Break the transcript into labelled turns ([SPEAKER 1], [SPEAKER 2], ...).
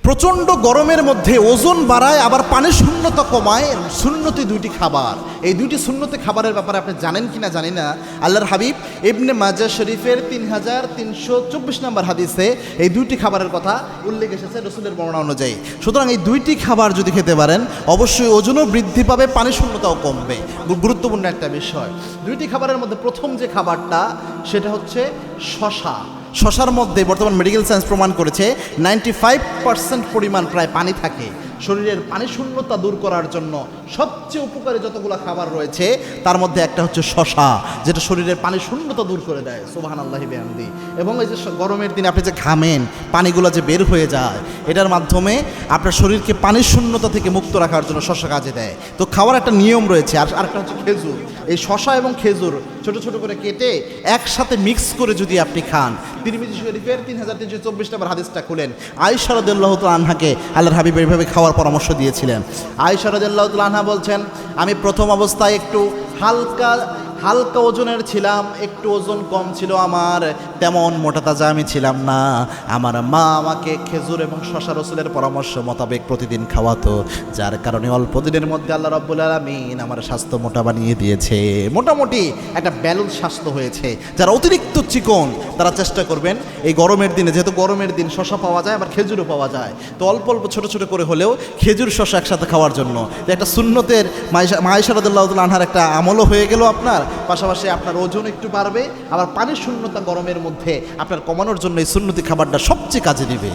[SPEAKER 1] প্রচণ্ড গরমের মধ্যে ওজন বাড়ায় আবার পানি শূন্যতা কমায় সুন্নতি দুইটি খাবার। এই দুইটি সুন্নতি খাবারের ব্যাপারে আপনি জানেন কি না জানি না। আল্লাহর হাবিব ইবনে মাজাহ শরীফের 3324 নম্বর হাদিসে এই দুইটি খাবারের কথা উল্লেখ এসেছে রাসূলের বর্ণনা অনুযায়ী। সুতরাং এই দুইটি খাবার যদি খেতে পারেন অবশ্যই ওজনও বৃদ্ধি পাবে, পানি শূন্যতাও কমবে। গুরুত্বপূর্ণ একটা বিষয়। দুইটি খাবারের মধ্যে প্রথম যে খাবারটা সেটা হচ্ছে শশা। শশার মধ্যে বর্তমান মেডিকেল সায়েন্স প্রমাণ করেছে 95% পরিমাণ প্রায় পানি থাকে। শরীরের পানি শূন্যতা দূর করার জন্য সবচেয়ে উপকারী যতগুলো খাবার রয়েছে তার মধ্যে একটা হচ্ছে শশা, যেটা শরীরের পানি শূন্যতা দূর করে দেয়। সুবহানাল্লাহি বিহামদি। এবং এই যে গরমের দিনে আপনি যে ঘামেন, পানিগুলো যে বের হয়ে যায়, এটার মাধ্যমে আপনার শরীরকে পানি শূন্যতা থেকে মুক্ত রাখার জন্য শশা কাজে দেয়। তো খাওয়ার একটা নিয়ম রয়েছে। আর আরেকটা হচ্ছে খেজুর। এই শশা এবং খেজুর ছোট ছোট করে কেটে একসাথে মিক্স করে যদি আপনি খান, তিরমিজি শরীফের 3324 নম্বর হাদিসটা খুলেন। আয়েশা রাদিয়াল্লাহু তাআলা আনহাকে আল্লাহর হাবিব এইভাবে খাওয়ার পরামর্শ দিয়েছিলেন। আয়েশা রাদিয়াল্লাহু তাআলা আনহা বলছেন, আমি প্রথম অবস্থায় একটু হালকা ওজনের ছিলাম, একটু ওজন কম ছিল আমার, তেমন মোটা তাজা আমি ছিলাম না। আমার মা আমাকে খেজুর এবং শশা রাসূলের পরামর্শ মোতাবেক প্রতিদিন খাওয়াতো, যার কারণে অল্প দিনের মধ্যে আল্লাহ রাব্বুল আলামিন আমার স্বাস্থ্য মোটা বানিয়ে দিয়েছে। মোটামুটি একটা ব্যালেন্স স্বাস্থ্য হয়েছে। যারা অতিরিক্ত চিকন তারা চেষ্টা করবেন এই গরমের দিনে, যেহেতু গরমের দিন শশা পাওয়া যায় আবার খেজুরও পাওয়া যায়, তো অল্প অল্প ছোট ছোট করে হলেও খেজুর শশা একসাথে খাওয়ার জন্য একটা সুন্নতের আয়েশা রাদিয়াল্লাহু তাআলা আনহার একটা আমলও হয়ে গেল আপনার। পাশাপাশি আপনার ওজন একটু বাড়বে, আবার পানির শূন্যতা গরমের মধ্যে আপনার কমানোর জন্য এই সুন্নতি খাবারটা সবচেয়ে কাজে দিবে।